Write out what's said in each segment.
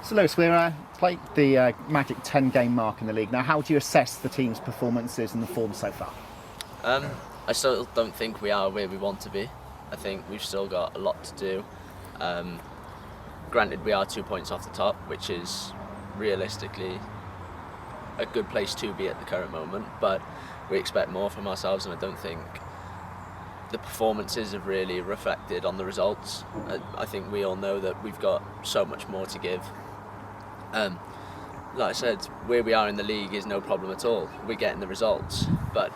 So Lewis, we're played the magic 10-game mark in the league. Now, how do you assess the team's performances and the form so far? I still don't think we are where we want to be. I think we've still got a lot to do. Granted, we are 2 points off the top, which is realistically a good place to be at the current moment, but we expect more from ourselves, and I don't think the performances have really reflected on the results. I think we all know that we've got so much more to give. Like I said, where we are in the league is no problem at all. We're getting the results, but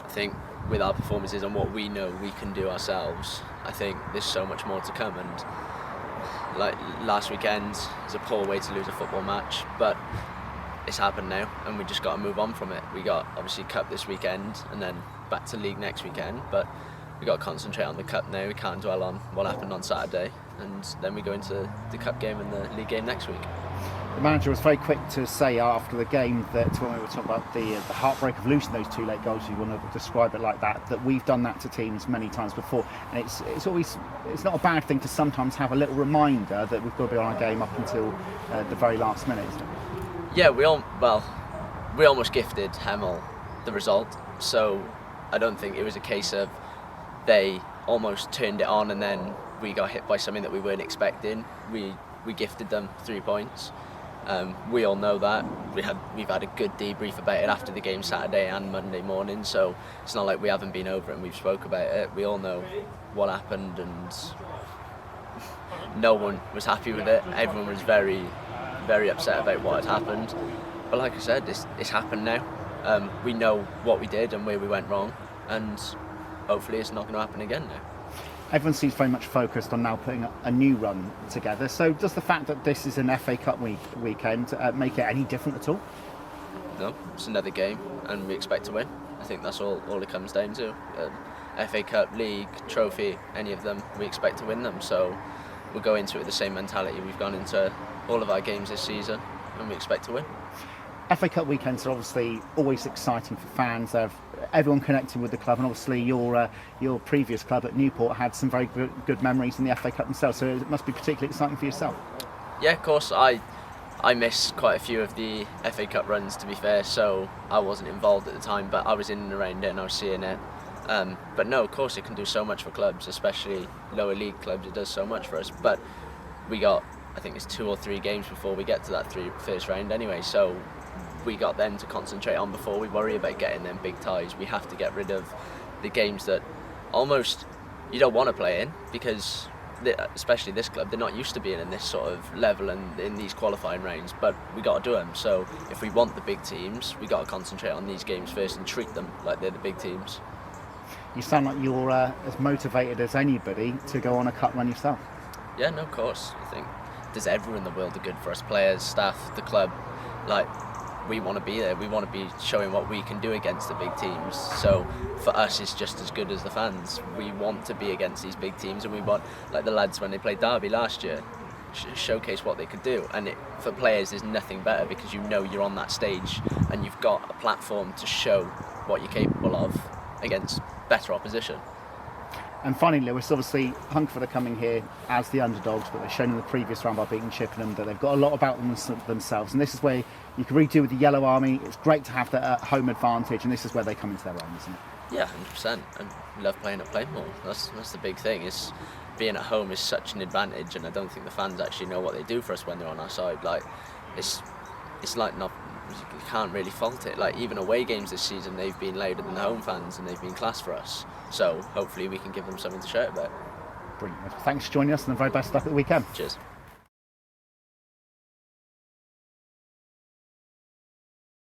I think with our performances and what we know we can do ourselves, I think there's so much more to come. And like last weekend is a poor way to lose a football match, but it's happened now and we just got to move on from it. We got obviously cup this weekend and then back to league next weekend, but we got to concentrate on the cup now. We can't dwell on what happened on Saturday, and then we go into the cup game and the league game next week. The manager was very quick to say after the game that when we were talking about the heartbreak of losing those 2 late goals, you want to describe it like that we've done that to teams many times before, and it's not a bad thing to sometimes have a little reminder that we've got to be on our game up until the very last minute, isn't it? Yeah, we almost gifted Hemel the result, so I don't think it was a case of they almost turned it on and then we got hit by something that we weren't expecting. We gifted them 3 points. We all know that. We've had a good debrief about it after the game Saturday and Monday morning, so it's not like we haven't been over it and we've spoke about it. We all know what happened and no one was happy with it. Everyone was very, very upset about what had happened. But like I said, it's happened now. We know what we did and where we went wrong, and hopefully it's not going to happen again now. Everyone seems very much focused on now putting a new run together. So does the fact that this is an FA Cup weekend make it any different at all? No, it's another game and we expect to win. I think that's all it comes down to. FA Cup, League, Trophy, any of them, we expect to win them. So we'll go into it with the same mentality we've gone into all of our games this season, and we expect to win. FA Cup weekends are obviously always exciting for fans. Everyone connecting with the club, and obviously your previous club at Newport had some very good memories in the FA Cup themselves, so it must be particularly exciting for yourself. Yeah, of course. I missed quite a few of the FA Cup runs, to be fair, so I wasn't involved at the time, but I was in and around it and I was seeing it. But no, of course it can do so much for clubs, especially lower league clubs. It does so much for us, but we got, I think it's 2 or 3 games before we get to that first round anyway, so we got them to concentrate on before we worry about getting them big ties. We have to get rid of the games that almost you don't want to play in, because especially this club, they're not used to being in this sort of level and in these qualifying rounds, but we got to do them. So if we want the big teams, we got to concentrate on these games first and treat them like they're the big teams. You sound like you're as motivated as anybody to go on a cup run yourself. Yeah, no, of course. I think does everyone in the world are good for us, players, staff, the club. Like, we want to be there. We want to be showing what we can do against the big teams. So for us, it's just as good as the fans. We want to be against these big teams, and we want, like the lads when they played Derby last year, showcase what they could do. And for players, there's nothing better, because you know you're on that stage and you've got a platform to show what you're capable of against better opposition. And finally, Lewis, obviously Hungerford are coming here as the underdogs, but they've shown in the previous round by beating Chippenham that they've got a lot about them themselves, and this is where you can really do with the Yellow Army. It's great to have that home advantage, and this is where they come into their own, isn't it? Yeah, 100%. And we love playing at Plainmoor. That's the big thing. Is being at home is such an advantage, and I don't think the fans actually know what they do for us when they're on our side. Like, it's like not. You can't really fault it. Like, even away games this season, they've been louder than the home fans, and they've been class for us. So hopefully we can give them something to shout about. Brilliant. Thanks for joining us, and the very best luck at the weekend. Cheers.